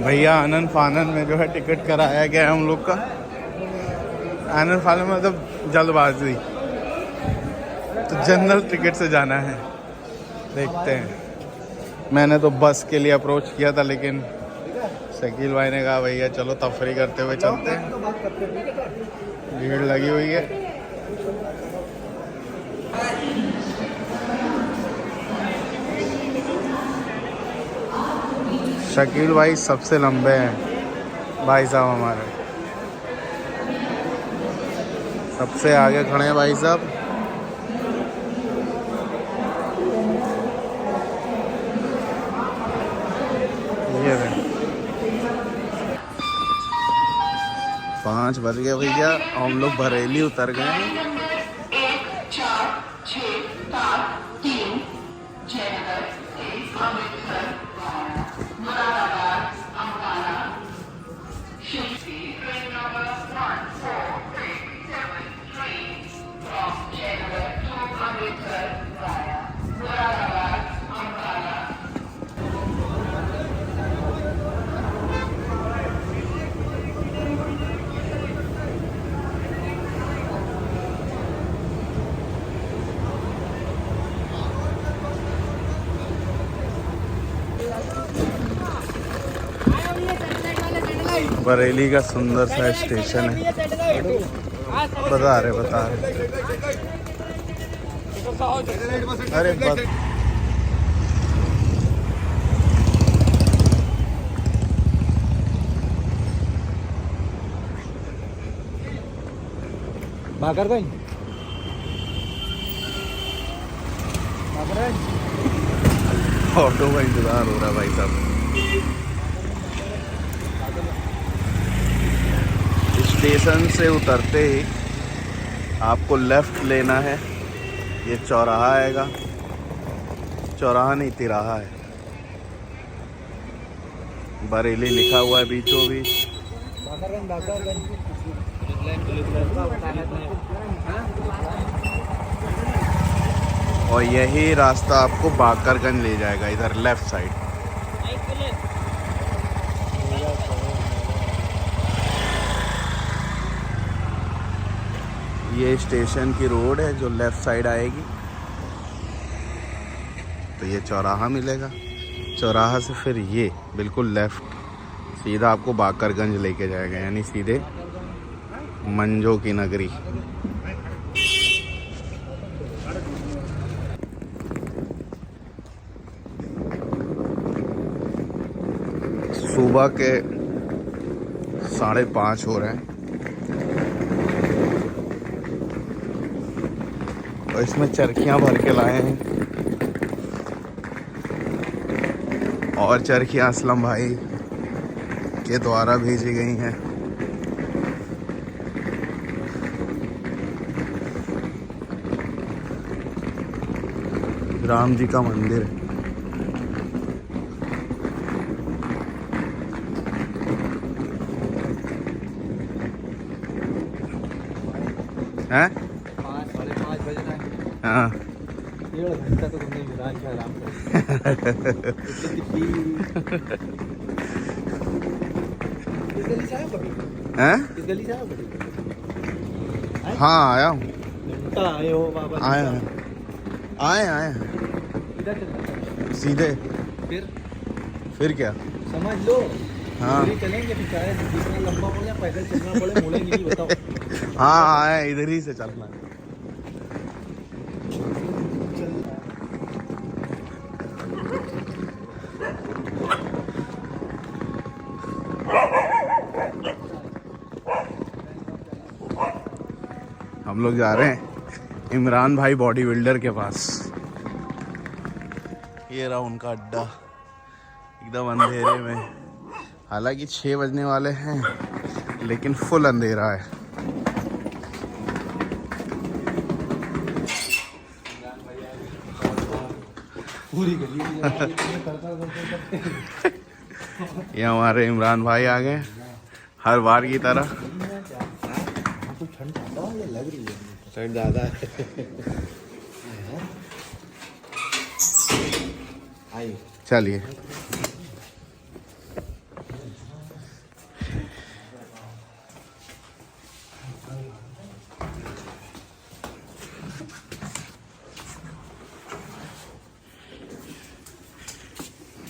भैया आनंद फानन में जो है टिकट कराया गया है हम लोग का। आनंद फानन में मतलब जल्दबाजी, तो जनरल टिकट से जाना है। देखते हैं। मैंने तो बस के लिए अप्रोच किया था, लेकिन शकील भाई ने कहा भैया चलो तफरी करते हुए चलते हैं, भीड़ लगी हुई है। शकील भाई सबसे लंबे हैं भाई साहब, हमारे सबसे आगे खड़े हैं भाई साहब। ये 5 बज गए भैया, हम लोग बरेली उतर गए हैं। 1 4 6 7 3 जयनगर अमृतसर मुरादाबाद अंबाला शिवसी train number 1437 from Jaynagar to Amritsar via Moradabad Ambala. Bareilly का सुंदर सा स्टेशन है। बता रहे अरे बस ऑटो का इंतजार हो रहा है भाई साहब। स्टेशन से उतरते ही आपको लेफ्ट लेना है। ये चौराहा आएगा, चौराहा नहीं तिराहा है। बरेली लिखा हुआ है बीचों बीच। और यही रास्ता आपको बाकरगंज ले जाएगा, इधर लेफ्ट साइड। ये स्टेशन की रोड है जो लेफ्ट साइड आएगी, तो ये चौराहा मिलेगा। चौराहा से फिर ये बिल्कुल लेफ्ट सीधा आपको बाकरगंज लेके जाएगा, यानी सीधे मंजो की नगरी। सुबह के 5:30 हो रहे हैं और इसमें चरखियाँ भर के लाए हैं। और चरखियाँ असलम भाई के द्वारा भेजी गई हैं। राम जी का मंदिर है। 5 साढ़े 5 बज रहा है। हाँ 1.5 घंटा तो तुमने विराज का आराम कर इस गली से आया कभी? हैं? इस गली से आया कभी? हाँ आया हूँ। घंटा आए हो बाबा? आए इधर चलना सीधे। फिर क्या समझ लो। हाँ चलेंगे फिर, चाहे जितना लंबा हो या पैदल चलना पड़े, मुड़ेंगे नहीं, बताओ। हाँ आए, इधर ही से चलना। हम लोग जा रहे हैं इमरान भाई बॉडी बिल्डर के पास। ये रहा उनका अड्डा एकदम अंधेरे में। हालांकि 6 बजने वाले हैं लेकिन फुल अंधेरा है। पूरी गली ये हमारे इमरान भाई आ गए हर बार की तरह। ठंड लग रही है, ठंड ज़्यादा है। चलिए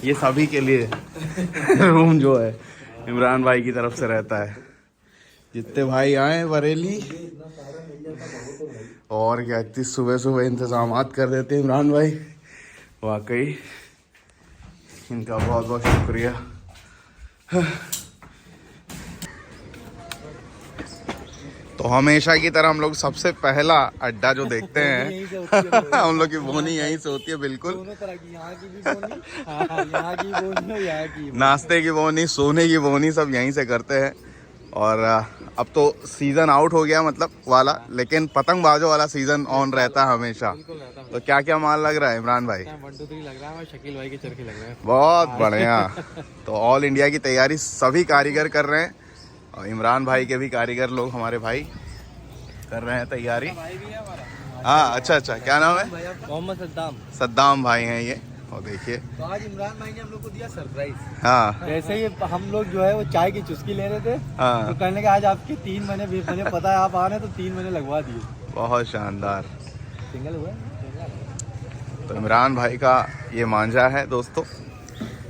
ये सभी के लिए रूम जो है इमरान भाई की तरफ से रहता है। जितने भाई आए बरेली और क्या इतनी सुबह सुबह इंतजामात कर देते हैं इमरान भाई, वाकई इनका बहुत बहुत शुक्रिया। तो हमेशा की तरह हम लोग सबसे पहला अड्डा जो देखते हैं हम लोग की बोनी यहीं से होती है, बिल्कुल दोनों तरह की, यहाँ की भी बोनी, यहाँ की बोनी और यहाँ की बोनी। नाश्ते की बोनी, सोने की बोनी सब यहीं से करते हैं। और अब तो सीज़न आउट हो गया मतलब वाला, लेकिन पतंगबाजों वाला सीज़न ऑन रहता है हमेशा। तो क्या क्या माल लग रहा है इमरान भाई? 1 2 3 लग रहा है, शकील भाई के चरखे लग रहे हैं। बहुत बढ़िया। तो ऑल इंडिया की तैयारी सभी कारीगर कर रहे हैं और इमरान भाई के भी कारीगर लोग हमारे भाई कर रहे हैं तैयारी। हाँ अच्छा अच्छा, क्या नाम है? मोहम्मद सद्दाम। सद्दाम भाई हैं ये। और देखिए तो आज इमरान भाई ने हम लोग को दिया सरप्राइज। हाँ जैसे ही हम लोग जो है वो चाय की चुस्की ले रहे थे, हाँ, तो कहने लगे आज आपके 3 महीने भी, मुझे पता है आप आ रहे हैं, तो 3 महीने लगवा दिए। बहुत शानदार। सिंगल हुआ तो इमरान भाई का ये मांझा है दोस्तों।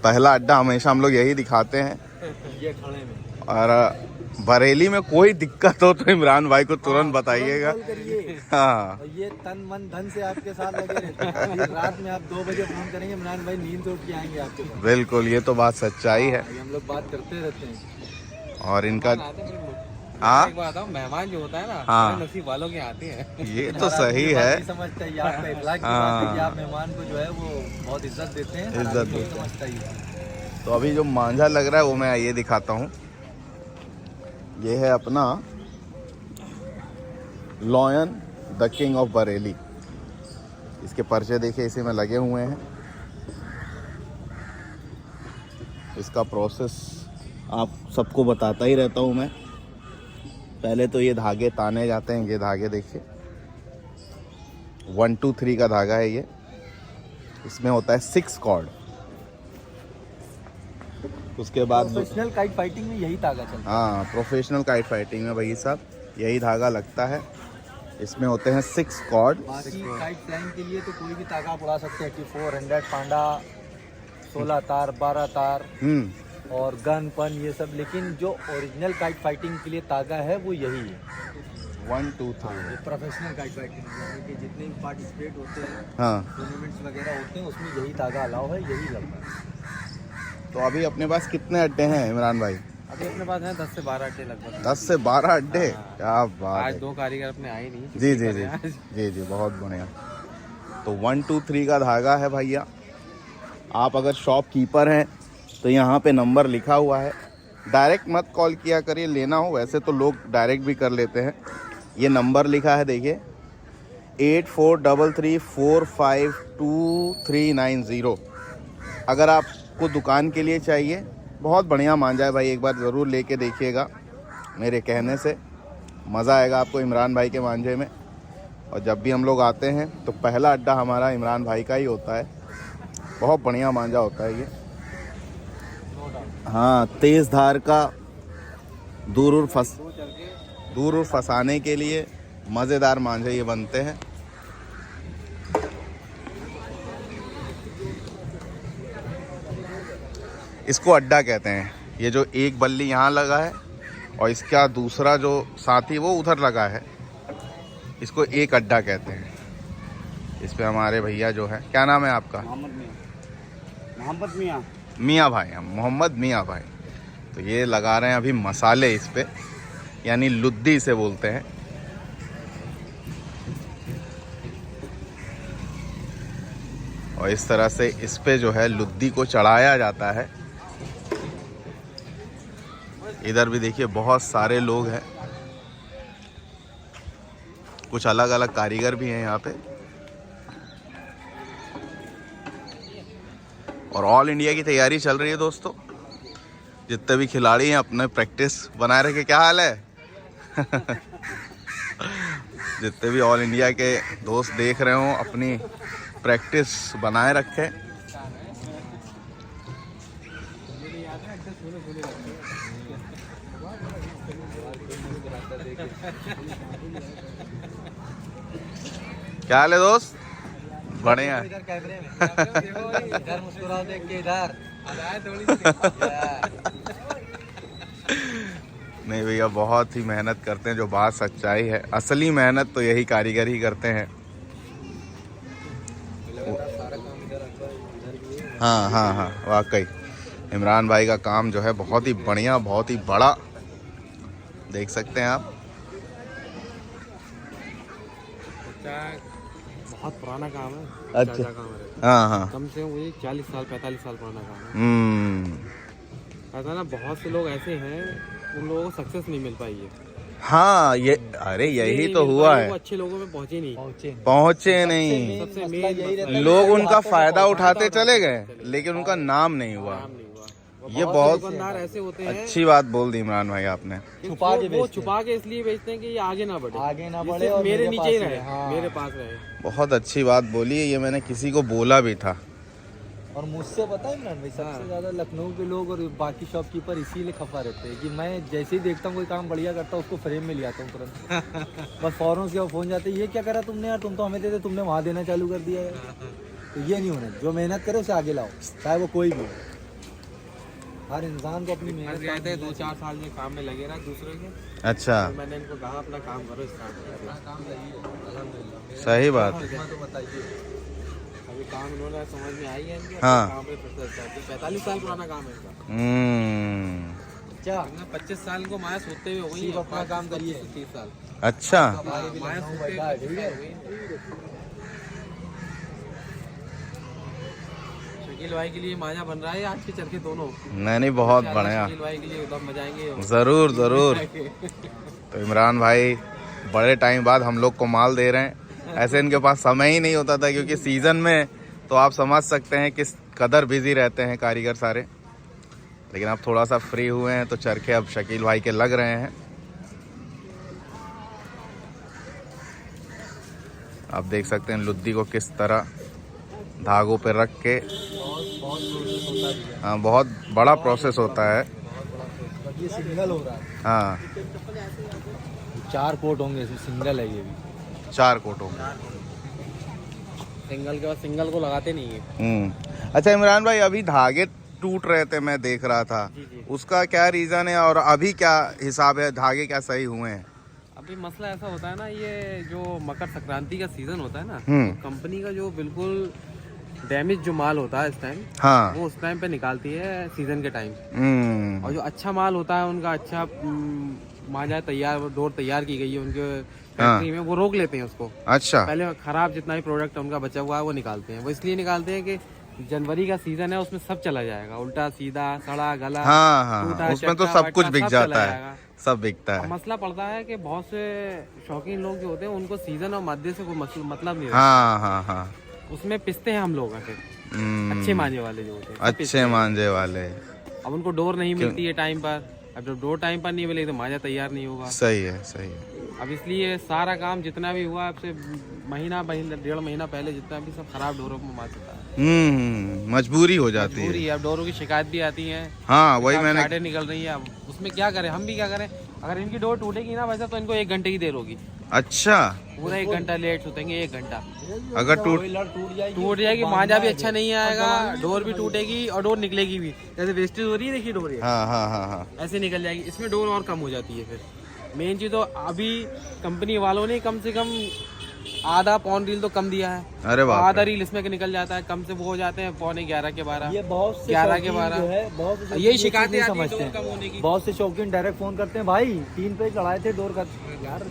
पहला अड्डा हमेशा हम लोग यही दिखाते हैं। ये खड़े में और बरेली में कोई दिक्कत हो तो इमरान भाई को तुरंत बताइएगा। कॉल करिए। हाँ और ये तन मन धन से आपके साथ लगे रहते हैं। अभी रात में आप 2 बजे फोन करेंगे, इमरान भाई नींद से उठ के आएंगे आपके पास। बिल्कुल, ये तो बात सच्चाई है। ये हम लोग बात करते रहते हैं। और इनका हाँ, एक बात बताऊं, मेहमान जो होता है ना, हाँ, नसीब वालों के आते हैं। ये तो सही है। समझता है, आपका इखलाक की बात है कि आप मेहमान को जो है वो बहुत इज्जत देते हैं। इज्जत देते हैं। समझता ही है। तो अभी जो मांझा लग रहा है वो मैं ये दिखाता हूँ। ये है अपना lion the king of Bareilly. इसके पर्चे देखिए इसी में लगे हुए हैं। इसका प्रोसेस आप सबको बताता ही रहता हूँ मैं। पहले तो ये धागे ताने जाते हैं। ये धागे देखिए 1 2 3 का धागा है ये। इसमें होता है 6 कॉर्ड। उसके बाद प्रोफेशनल काइट फाइटिंग में यही धागा चलता है। हाँ, प्रोफेशनल काइट फाइटिंग में भाई साहब यही धागा लगता है। इसमें होते हैं 6 कॉर्ड। बाकी काइट फ्लाइंग के लिए तो कोई भी धागा आप उड़ा सकते हैं कि 400 पांडा, 16 तार, 12 तार और गन पन ये सब। लेकिन जो ओरिजिनल काइट फाइटिंग के लिए धागा है वो यही है। 1 2 3। ये प्रोफेशनल काइट फाइटिंग यानी कि जितने भी पार्टिसिपेट होते हैं, हाँ, टूर्नामेंट्स वगैरह होते हैं, उसमें यही धागा अलाउ है, यही लगता है। तो अभी अपने पास कितने अड्डे हैं इमरान भाई? अभी अपने पास है 10 से 12 अड्डे लगभग। 10 से 12 अड्डे? क्या बात आज है। 2 कारीगर अपने आए नहीं। जी जी जी जी जी, बहुत बढ़िया। तो 1 2 3 का धागा है भैया। आप अगर शॉपकीपर हैं तो यहाँ पे नंबर लिखा हुआ है। डायरेक्ट मत कॉल किया करिए, लेना हो वैसे तो लोग डायरेक्ट भी कर लेते हैं। ये नंबर लिखा है देखिए 8433452390। अगर आपको दुकान के लिए चाहिए, बहुत बढ़िया मांझा है भाई, एक बार ज़रूर लेके देखिएगा। मेरे कहने से मज़ा आएगा आपको इमरान भाई के मांझे में। और जब भी हम लोग आते हैं तो पहला अड्डा हमारा इमरान भाई का ही होता है। बहुत बढ़िया मांझा होता है ये। हाँ, तेज़ धार का दूर फंसाने के लिए मज़ेदार मांझे ये बनते हैं। इसको अड्डा कहते हैं। ये जो एक बल्ली यहाँ लगा है और इसका दूसरा जो साथी वो उधर लगा है, इसको एक अड्डा कहते हैं। इस पे हमारे भैया जो है, क्या नाम है आपका? मोहम्मद मियाँ। मियाँ भाई, हम मोहम्मद मियाँ भाई। तो ये लगा रहे हैं अभी मसाले इस पे, यानी लुद्दी से बोलते हैं। और इस तरह से इस पे जो है लुद्दी को चढ़ाया जाता है। इधर भी देखिए बहुत सारे लोग हैं, कुछ अलग अलग कारीगर भी हैं यहाँ पे। और ऑल इंडिया की तैयारी चल रही है दोस्तों। जितने भी खिलाड़ी हैं अपने प्रैक्टिस बनाए रखे। क्या हाल है? जितने भी ऑल इंडिया के दोस्त देख रहे हो अपनी प्रैक्टिस बनाए रखें। क्या हाल है दोस्त? बढ़िया। इधर कैमरे में इधर मुस्कुराओ देख के इधर। नहीं भैया, बहुत ही मेहनत करते हैं, जो बात सच्चाई है। असली मेहनत तो यही कारीगर ही करते हैं। हाँ हाँ हाँ, वाकई इमरान भाई का काम जो है बहुत ही बढ़िया, बहुत ही बड़ा, देख सकते हैं आप। बहुत पुराना काम है। अच्छा। काम है, हाँ हाँ। कम से कम वही 40 साल 45 साल पुराना काम है। ऐसा ना, बहुत से लोग ऐसे हैं उन लोगों को सक्सेस नहीं मिल पाई है। हाँ, ये अरे यही तो हुआ है, वो अच्छे लोगों में पहुंचे नहीं। पहुंचे नहीं। सबसे मेन लोग उनका फायदा उठाते चले गए, लेकिन उनका नाम नहीं हुआ। काम नहीं हुआ। ये बहुत दुकानदार ऐसे होते हैं अच्छी बात बोल दी इमरान भाई आपने। छुपा के वो छुपा के इसलिए बेचते हैं कि ये आगे ना बढ़े, और मेरे नीचे ही पास रहे, हाँ। मेरे पास रहे। बहुत अच्छी बात बोली है, ये मैंने किसी को बोला भी था। और मुझसे पता है इमरान भाई, सबसे ज्यादा लखनऊ के लोग और बाकी शॉपकीपर इसीलिए खफा रहते हैं कि मैं जैसे ही देखता हूँ कोई काम बढ़िया करता हूँ उसको फ्रेम में ले आता हूँ तुरंत। बस फौरन उसके फोन जाते, ये क्या करा तुमने यार, तुम तो हमें देते, तुमने वहाँ देना चालू कर दिया यार। तो ये नहीं होना, जो मेहनत करे उसे आगे लाओ, चाहे वो कोई भी हो। हर इंसान को अपनी मेहनत रहते 2-4 साल में काम में लगे रहा दूसरे के। अच्छा, तो मैंने इनको कहा अपना काम करो, स्टार्ट। सही बात है। तो बताइए। अभी काम इन्होंने समझ में आई है इनके, हाँ। काम पे फिर से start किया। 45 साल पुराना काम है इनका। क्या 25 साल को माया सोते हुए हो गई, सिर्फ अपना काम करिए। 30 साल अच्छा, माया सोते बैठा है, ठीक है। शकील भाई के लिए माया बन रहा है आज के चरखे दोनों। नहीं बहुत बढ़िया, शकील भाई के लिए उधम बजाएंगे। जरूर जरूर। तो इमरान भाई बड़े टाइम बाद हम लोग को माल दे रहे हैं। ऐसे इनके पास समय ही नहीं होता था, क्योंकि सीजन में तो आप समझ सकते हैं किस कदर बिजी रहते हैं कारीगर सारे। लेकिन अब थोड़ा सा फ्री हुए हैं तो चरखे अब शकील भाई के लग रहे हैं। आप देख सकते हैं लुद्दी को किस तरह धागों पे रख के, हाँ बहुत बड़ा प्रोसेस होता है। ये सिंगल हो रहा है, हाँ 4 कोट होंगे, इसमें सिंगल है ये भी। 4 कोटों में। सिंगल के बाद सिंगल को लगाते नहीं है। अच्छा इमरान भाई, अभी धागे टूट रहे थे, मैं देख रहा था, जी। उसका क्या रीजन है और अभी क्या हिसाब है, धागे क्या सही हुए हैं? अभी मसला ऐसा होता है ना, ये जो मकर संक्रांति का सीजन होता है ना, कंपनी का जो बिल्कुल डैमेज जो माल होता है इस टाइम, हाँ। वो उस टाइम पे निकालती है सीजन के टाइम। और जो अच्छा माल होता है उनका, अच्छा माजा तैयार, डोर तैयार की गई है उनके फैक्ट्री में, वो रोक लेते हैं उसको। अच्छा, पहले खराब जितना भी प्रोडक्ट उनका बचा हुआ है वो निकालते हैं। वो इसलिए निकालते हैं कि जनवरी का सीजन है, उसमें सब चला जाएगा, उल्टा सीधा, सड़ा गला, हाँ हाँ, टूटा, उसमें तो चक्का, सब कुछ वक्का, बिक सब जाता चला है, जाएगा। सब बिकता है। मसला पड़ता है कि बहुत से शौकीन लोग जो होते हैं उनको सीजन और मध्य से कोई मतलब नहीं रहता। हाँ हाँ हाँ, उसमें पिसते हैं हम लोग आके, अच्छे मांझे वाले जो होते हैं, सब अच्छे मांझे वाले। अब उनको डोर नहीं मिलती है टाइम पर। अब जब डोर टाइम पर नहीं मिलेगी तो मांझा तैयार नहीं होगा। सही है, सही है। अब इसलिए सारा काम जितना भी हुआ आपसे महीना 1.5 महीना पहले जितना भी सब खराब डोरों में मार चुका है। मजबूरी हो जाती पूरी है। अब डोरों की शिकायत भी आती है। हाँ वही मैंने, काटें निकल रही है। अब उसमें क्या करें, हम भी क्या करें। अगर इनकी डोर टूटेगी ना वैसे, तो इनको 1 घंटे की देर होगी। अच्छा, पूरा 1 घंटा लेट सुतेंगे, 1 घंटा अगर टूट टूट जाएगी, मांझा भी अच्छा नहीं आएगा, डोर भी टूटेगी और डोर निकलेगी भी। जैसे वेस्टेज हो रही है, देखिए डोर हाँ हाँ हाँ हाँ, ऐसे निकल जाएगी। इसमें डोर और कम हो जाती है। फिर मेन चीज तो अभी कंपनी वालों ने कम से कम आधा पौन रील तो कम दिया है। अरे वाह, आधा रील इसमें निकल जाता है, कम से वो हो जाते हैं 11:45 के 12। ये बहुत से 11 के शौकीन 12 जो है, बहुत से शौकीन यही ये चीज़ शिकायतें नहीं आती हैं समझते डोर कम होने हैं। की। बहुत से शौकीन डायरेक्ट फोन करते हैं, भाई 3 पेज चढ़ाए थे डोर का। यार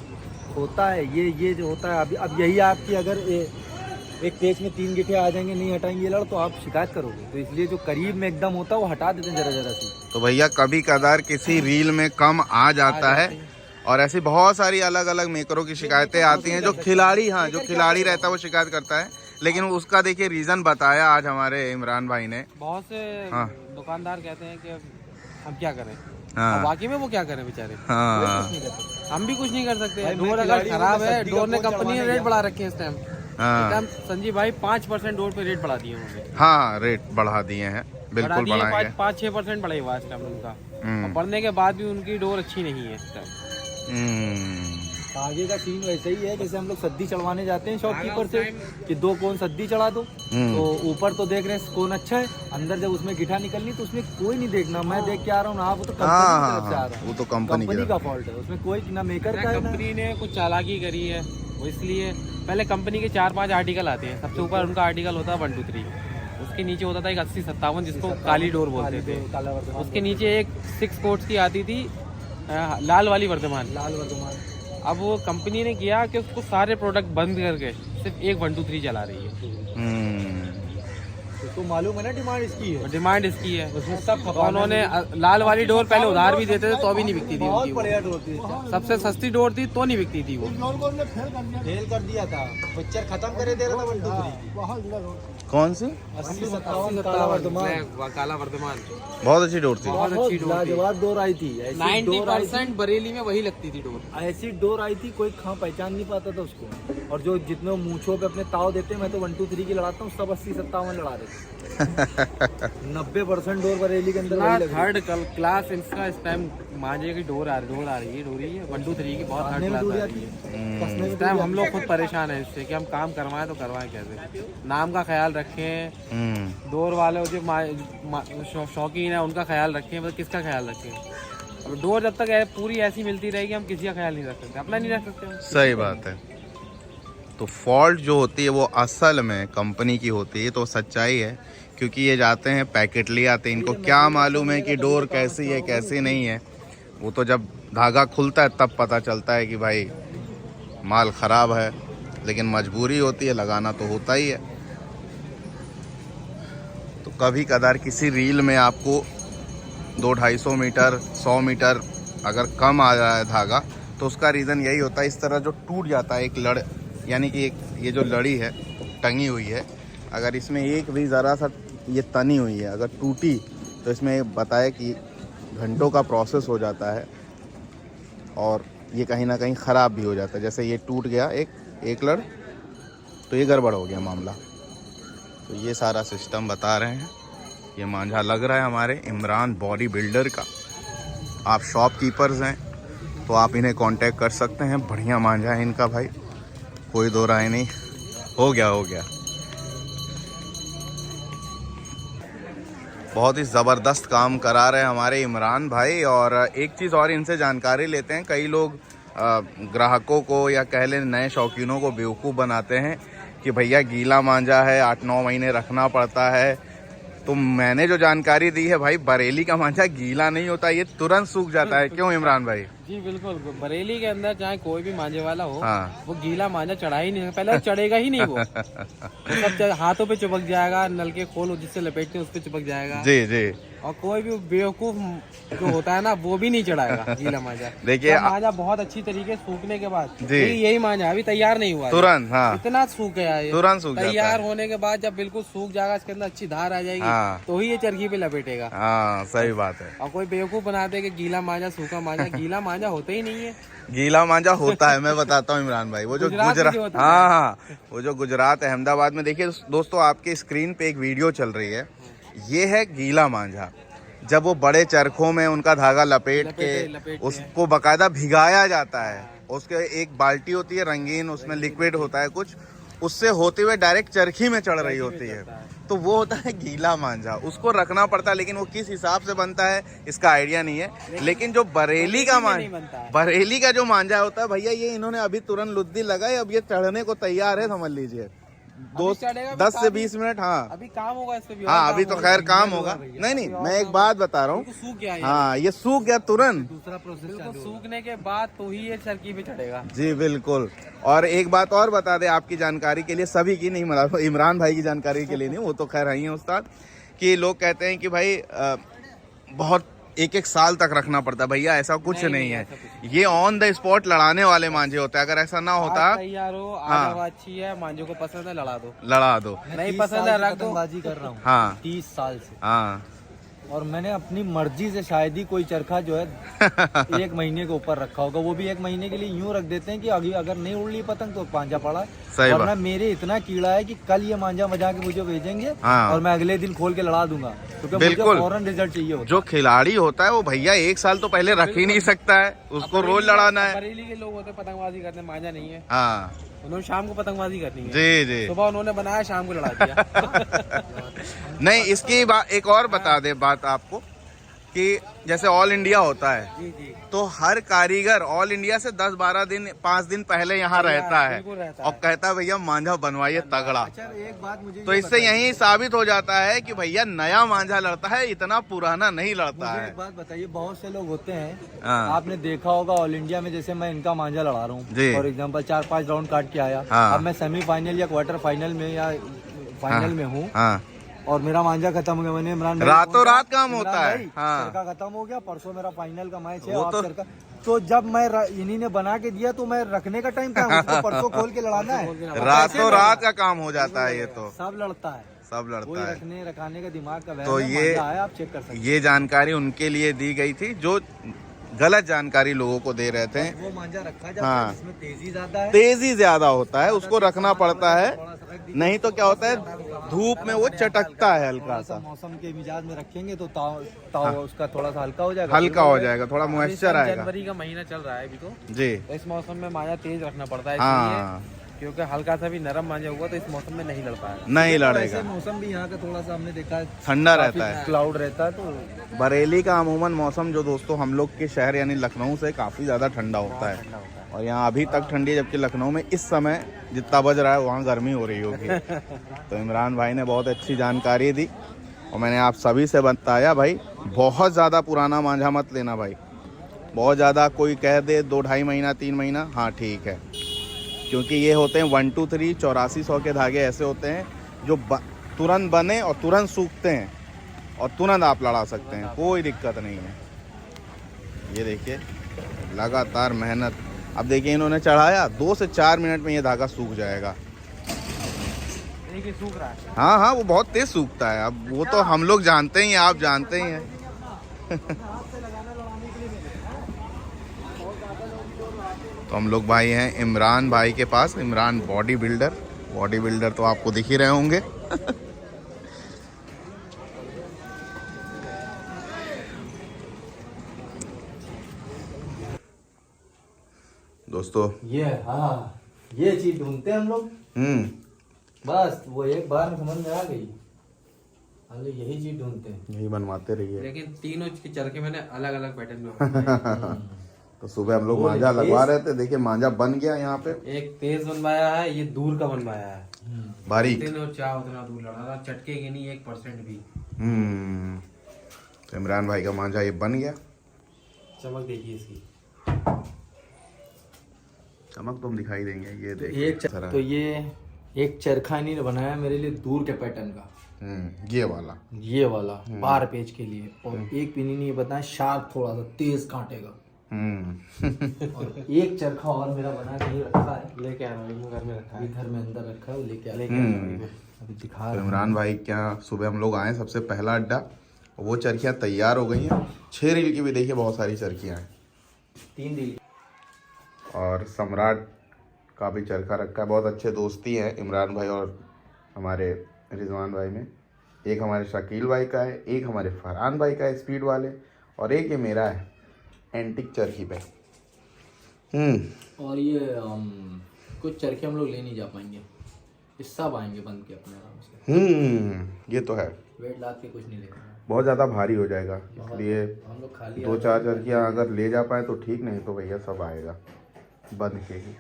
होता है ये जो होता है। अब यही आपकी अगर एक पेज में 3 गिट्टे आ जाएंगे, नहीं हटाएंगे ये लड़, तो आप शिकायत करोगे। तो इसलिए जो करीब में एकदम होता है वो हटा देते हैं जरा जरा सी। तो भैया कभी कदार किसी रील में कम आ जाता है, और ऐसी बहुत सारी अलग अलग मेकरों की शिकायतें आती हैं। जो खिलाड़ी, हाँ जो खिलाड़ी रहता है वो शिकायत करता है, लेकिन उसका देखिए रीजन बताया आज हमारे इमरान भाई ने। बहुत से हाँ। दुकानदार कहते हैं कि हम क्या करें। हाँ। अब बाकी में वो क्या करें बेचारे, हाँ हम भी कुछ नहीं कर सकते। भाई, मैं डोर अगर खिलाड़ी खराब हूँ, है, सब्जी का डोर ने फोन कंपनी ने चढ़वाने रेट गया। बढ़ा रखे हैं इस टाइम। हाँ संजीव भाई 5% डोर पे रेट बढ़ा दिए होंगे। हाँ, रेट बढ़ा दिए हैं, बिल्कुल बढ़ाएंगे। 5-6% बढ़े हुआ इस टाइम उनका। और बढ़ने के बाद भी उनकी डोर अच्छी नहीं है इस टाइम। आगे का सीन वैसे ही है जैसे हम लोग सद्दी चढ़वाने जाते हैं शॉपकीपर से कि 2 कोन सद्दी चढ़ा दो, तो ऊपर तो देख रहे हैं कौन अच्छा है, अंदर जब उसमें गिठा निकलनी तो उसमें कोई नहीं देखना, मैं देख के आ रहा हूँ ना, वो तो कंपनी की तरफ से आ रहा है, वो तो कंपनी का फॉल्ट है, उसमें कोई ना मेकर का है ना। कंपनी ने कुछ चालाकी करी है, वो इसलिए पहले कंपनी के 4-5 आर्टिकल आते हैं, सबसे ऊपर उनका आर्टिकल होता है 1 2 3, उसके नीचे होता था एक 80-57 जिसको काली डोर बोलते थे, उसके नीचे एक 6 कोट्स की आती थी लाल वाली वर्धमान। अब वो कंपनी ने किया कि उसको सारे प्रोडक्ट बंद करके सिर्फ एक 1 2 3 चला रही है। तो मालूम है ना डिमांड इसकी है, डिमांड इसकी है, उसमें सब तो उन्होंने लाल वाली डोर पहले उधार भी देते थे तो भी नहीं बिकती थी बहुत उनकी वो। बढ़िया डोर थी, सबसे सस्ती डोर थी तो नहीं बिकती थी वो। फेल कर दिया था, पिक्चर खत्म करे दे रहा था 1 2 3 कौन सी? 80-57 काला वर्धमान, काला वर्धमान बहुत अच्छी डोर थी। बहुत अच्छी डोर थी, लाजवाब डोर आई थी, ऐसी डोर आई थी, 90% बरेली में वही लगती थी डोर। ऐसी डोर आई थी कोई कहाँ पहचान नहीं पाता था उसको, और जो जितने मूछों पे अपने ताव देते हैं, मैं तो 1 2 3 की लड़ाता हूँ, सब 80-57 लड़ा देते 90% डोर बरेली के अंदर वही लग रही है। थर्ड क्लास इसका इस टाइम मांझे की डोर आ रही है 1 2 3 की बहुत थर्ड खाने में क्लास डोर आ आती रही है। है, कसने में इस टाइम हम लोग खुद परेशान हैं इससे कि हम काम करवाएं तो करवाएं कैसे, नाम का ख्याल रखें, डोर वाले जो शौकीन है उनका ख्याल रखें, मतलब किसका ख्याल रखें। अब डोर जब तक पूरी ऐसी मिलती रहेगी हम किसी का ख्याल नहीं रख सकते, अपना नहीं रख सकते। सही बात है। तो फॉल्ट जो होती है वो असल में कंपनी की होती है, तो सच्चाई है, क्योंकि ये जाते हैं पैकेट ले आते हैं, इनको क्या मालूम है कि डोर कैसी है कैसी नहीं है। वो तो जब धागा खुलता है तब पता चलता है कि भाई माल ख़राब है, लेकिन मजबूरी होती है, लगाना तो होता ही है। तो कभी कदार किसी रील में आपको 200-250 मीटर 100 मीटर अगर कम आ रहा है धागा, तो उसका रीज़न यही होता है, इस तरह जो टूट जाता है एक लड़, यानी कि एक ये जो लड़ी है टंगी हुई है, अगर इसमें एक भी ज़रा सा ये तनी हुई है अगर टूटी, तो इसमें बताए कि घंटों का प्रोसेस हो जाता है और ये कहीं ना कहीं ख़राब भी हो जाता है। जैसे ये टूट गया एक लड़, तो ये गड़बड़ हो गया मामला। तो ये सारा सिस्टम बता रहे हैं। ये मांझा लग रहा है हमारे इमरान बॉडी बिल्डर का। आप शॉपकीपर्स हैं तो आप इन्हें कांटेक्ट कर सकते हैं, बढ़िया मांझा है इनका भाई, कोई दो राय नहीं। हो गया बहुत ही ज़बरदस्त काम करा रहे हैं हमारे इमरान भाई। और एक चीज़ और इनसे जानकारी लेते हैं। कई लोग ग्राहकों को या कह लें नए शौकीनों को बेवकूफ़ बनाते हैं कि भैया गीला मांझा है 8-9 महीने रखना पड़ता है। तो मैंने जो जानकारी दी है भाई, बरेली का मांझा गीला नहीं होता, ये तुरंत सूख जाता है। क्यों इमरान भाई? जी बिल्कुल, बरेली के अंदर चाहे कोई भी मांझे वाला हो, हाँ। वो गीला मांझा चढ़ा ही नहीं, पहले तो चढ़ेगा ही नहीं वो सब हाथों पे चिपक जाएगा, नल के खोल जिससे लपेटते हैं उस पे चिपक जाएगा। जी। और कोई भी बेवकूफ जो होता है ना वो भी नहीं चढ़ाएगा गीला मांझा। देखिए मांझा बहुत अच्छी तरीके से सूखने के बाद, जी। यही मांझा अभी तैयार नहीं हुआ तुरंत, हाँ, इतना सूख गया है, तुरंत सूख जाता है। तैयार होने के बाद जब बिल्कुल सूख जाएगा, इसके अंदर अच्छी धार आ जाएगी, हाँ। तो ही ये चरखी पे लपेटेगा। हाँ सही बात है। और कोई बेवकूफ बनाते कि गीला मांझा सूखा मांझा, गीला मांझा होता ही नहीं है। गीला मांझा होता है, मैं बताता हूँ इमरान भाई। वो जो गुजरात में जो गुजरात, होता है। हाँ, वो जो गुजरात अहमदाबाद में, देखिए दोस्तों आपके स्क्रीन पे एक वीडियो चल रही है, ये है गीला मांझा। जब वो बड़े चरखों में उनका धागा लपेट के उसको बकायदा भिगाया जाता है, उसके एक बाल्टी होती है रंगीन, उसमें लिक्विड होता है कुछ, उससे होते हुए डायरेक्ट चरखी में चढ़ रही होती है, तो वो होता है गीला मांझा। उसको रखना पड़ता है, लेकिन वो किस हिसाब से बनता है इसका आइडिया नहीं है। लेकिन जो बरेली का मांझा, बरेली का जो मांझा होता है भैया, ये इन्होंने अभी तुरंत लुद्दी लगाई, अब ये चढ़ने को तैयार है, समझ लीजिए 10 से 20 मिनट। हाँ अभी काम होगा इस पे भी, हाँ, अभी तो खैर काम होगा। नहीं, मैं एक बात बता रहा हूँ, सूख गया, हाँ ये सूख गया तुरंत, दूसरा प्रोसेस सूखने के बाद तो ही ये चरखी पे चढ़ेगा। जी बिल्कुल। और एक बात और बता दे आपकी जानकारी के लिए, सभी की नहीं, मतलब इमरान भाई की जानकारी के लिए नहीं, वो तो खैर आई है उस्ताद, कि लोग कहते हैं कि भाई बहुत 1-1 साल तक रखना पड़ता है। भैया ऐसा कुछ नहीं है, ये ऑन द स्पॉट लड़ाने वाले मांझे होते हैं। अगर ऐसा ना होता, तैयार हो, हाँ, हवा अच्छी है, मांझे को पसंद है, लड़ा दो, लड़ा दो, नहीं पसंद है रख दो। बाजी कर रहा हूँ, हाँ 30 साल से। हाँ और मैंने अपनी मर्जी से शायद ही कोई चरखा जो है 1 महीने के ऊपर रखा होगा, वो भी 1 महीने के लिए यूं रख देते हैं कि अभी अगर नहीं उड़ ली पतंग तो पांजा पड़ा है। सही वरना बात। मेरे इतना कीड़ा है कि कल ये मांझा बजा के मुझे भेजेंगे हाँ। और मैं अगले दिन खोल के लड़ा दूंगा, क्योंकि मुझे बिल्कुल। फौरन रिजल्ट चाहिए होता जो खिलाड़ी होता है वो भैया 1 साल तो पहले रख ही नहीं सकता है, उसको रोज लड़ाना है। बरेली के लोग होते हैं पतंगबाजी करते हैं, मांझा नहीं है, हाँ उन्होंने शाम को पतंगबाजी करनी है। जी जी। सुबह उन्होंने बनाया, शाम को लड़ा दिया। नहीं, इसकी एक और बता दे बात आपको कि जैसे ऑल इंडिया होता है जी जी, तो हर कारीगर ऑल इंडिया से 10-12 दिन 5 दिन पहले यहाँ रहता है बिल्कुल रहता और है। कहता है भैया मांझा बनवाइए तगड़ा। है। अच्छा एक बात मुझे तो ये इससे बताइए। यही साबित हो जाता है कि भैया नया मांझा लड़ता है, इतना पुराना नहीं लड़ता मुझे है। एक बात बताइए, बहुत से लोग होते हैं, हाँ। आपने देखा होगा ऑल इंडिया में, जैसे मैं इनका मांझा लड़ा रहा जी। हूँ फॉर एग्जांपल 4-5 राउंड काट के आया, हाँ। अब मैं सेमीफाइनल या क्वार्टर फाइनल में या फाइनल में हूँ हाँ और मेरा मांझा खत्म हो गया, मैंने इमरान भाई रातों को बोला, रात काम इमरान होता है। भाई, हाँ। चरखा खत्म हो गया, परसों मेरा फाइनल का मैच है, वो आप तो- चरखा, तो जब मैं इन्हीं ने बना के दिया तो मैं रखने का टाइम था, उसको परसों खोल के लड़ाना है। रातों रात का काम हो जाता है ये तो, सब लड़ता है, सब कोई लड़ता है। रखने रखाने का दिमाग का तो वहम है, ये- मांझा है, आप चेक कर सकते हैं। ये जानकारी उनके लिए दी गई थी जो गलत जानकारी लोगों को दे रहे थे। वो मांझा रखा जाता हाँ। है जिसमें तेजी ज्यादा है, तेजी ज्यादा होता है, उसको रखना पड़ता है, थोड़ा सा रख दीजिए। नहीं तो क्या होता है धूप में वो चटकता है हल्का थोड़ा सा सा, मौसम के मिजाज में रखेंगे तो ताव उसका थोड़ा सा हल्का हो जाएगा, हल्का हो जाएगा, थोड़ा मॉइस्चर आएगा। जनवरी का महीना चल रहा है अभी जी तो इस मौसम में मांझा तेज रखना पड़ता है, इसलिए हाँ, क्योंकि हल्का सा भी नरम मांझा हुआ तो इस मौसम में नहीं लड़ पाएगा। नहीं ऐसे लड़ेगा, मौसम भी यहाँ का थोड़ा सा हमने देखा है, ठंडा रहता है। क्लाउड रहता है, तो बरेली का अमूमन मौसम जो दोस्तों हम लोग के शहर यानी लखनऊ से काफ़ी ज़्यादा ठंडा होता है और यहाँ अभी तक ठंडी है, जबकि लखनऊ में इस समय जितना बज रहा है वहाँ गर्मी हो रही होगी। तो इमरान भाई ने बहुत अच्छी जानकारी दी और मैंने आप सभी से बताया भाई बहुत ज़्यादा पुराना मांझा मत लेना भाई, बहुत ज़्यादा कोई कह दे 2-2.5 महीना 3 महीना, हाँ ठीक है, क्योंकि ये होते हैं 1 2 3 8400 के धागे ऐसे होते हैं जो तुरंत बने और तुरंत सूखते हैं और तुरंत आप लड़ा सकते हैं, कोई दिक्कत नहीं है। ये देखिए लगातार मेहनत, अब देखिए इन्होंने चढ़ाया 2 से 4 मिनट में ये धागा सूख जाएगा। देखिए सूख रहा है। हाँ हाँ वो बहुत तेज सूखता है, अब वो तो हम लोग जानते ही हैं, आप जानते ही हैं। तो हम लोग भाई हैं इमरान भाई के पास, इमरान बॉडी बिल्डर तो आपको दिख ही रहे होंगे। दोस्तों ये हाँ ये चीज ढूंढते हैं हम लोग, बस वो एक बार में समझ में आ गई, हम लोग यही चीज ढूंढते हैं। यही बनवाते रहिए। लेकिन तीनों के चरखे मैंने अलग अलग पैटर्न में बनाए। तो सुबह हम लोग मांझा लगवा रहे थे, देखिए मांझा बन गया यहाँ पे एक तेज बनवाया है, ये दूर का बनवाया है, बारीक। जितने चाह उतना दूर लड़ा था, चटकेगी नहीं 1% भी। तो इमरान भाई का मांझा ये बन गया, चमक देखिए इसकी। चमक तुम दिखाई देंगे। ये तो देखिए तो ये एक चरखा इन्हीं ने बनाया मेरे लिए दूर के पैटर्न का, ये वाला ये वाला 12 पेज के लिए, और एक पिन नहीं बताया शार्प, थोड़ा सा तेज काटेगा। और एक चरखा और मेरा बना कहीं रखा है, लेके आ रहा हूँ, घर में रखा है। अभी घर में अंदर रखा है, वो लेके अभी दिखा तो रहा हूँ। इमरान भाई क्या सुबह हम लोग आए, सबसे पहला अड्डा, वो चरखियाँ तैयार हो गई हैं, 6 रील की भी देखिए बहुत सारी चरखियाँ हैं, 3 रील और सम्राट का भी चरखा रखा है। बहुत अच्छे दोस्ती है इमरान भाई और हमारे रिजवान भाई में। एक हमारे शकील भाई का है, एक हमारे फरहान भाई का है स्पीड वाले, और एक ये मेरा है एंटिक चरखी पे। और ये कुछ चरखे हम लोग ले नहीं जा पाएंगे, ये सब आएंगे बंद के अपने आराम से, ये तो है, वेट लाद के कुछ नहीं लेना, बहुत ज़्यादा भारी हो जाएगा, इसलिए हम लोग खाली 2-4 चरखियाँ अगर ले जा पाए तो ठीक, नहीं तो भैया सब आएगा बंद के ही।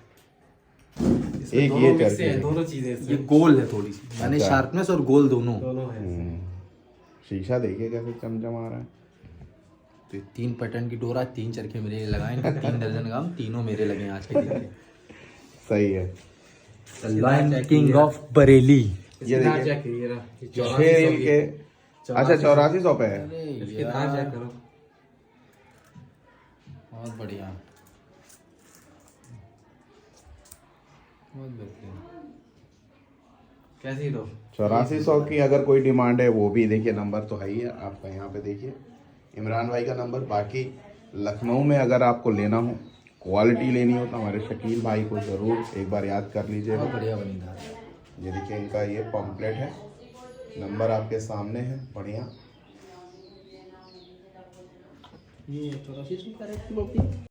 एक ये चरखी है, दोनों चीजें ये गोल है थोड़ी सी, यानी शार्पनेस और गोल दोनों। शीशा देखिए कैसे चमचम आ रहा है। तो 3 पैटर्न की डोरा, 3 चरखे मेरे लिए लगाए, इनका 3 दर्जन काम, तीनों मेरे लगे आज के दिन। सही है। Lion King of Bareilly. ये देखिए चेक करिए ना, 6 रील के, अच्छा 8400 पे है। इसके दांत चेक करो। बहुत बढ़िया, बहुत बेहतरीन। कैसी दो 8400 की अगर कोई डिमांड है वो भी देखिए, नंबर तो है ही है आपका, यहाँ पे देखिए इमरान भाई का नंबर। बाकी लखनऊ में अगर आपको लेना हो, क्वालिटी लेनी हो, तो हमारे शकील भाई को ज़रूर एक बार याद कर लीजिएगा। बढ़िया बनी था। ये देखिए इनका ये पम्पलेट है, नंबर आपके सामने है, बढ़िया। ये 8400 का रेट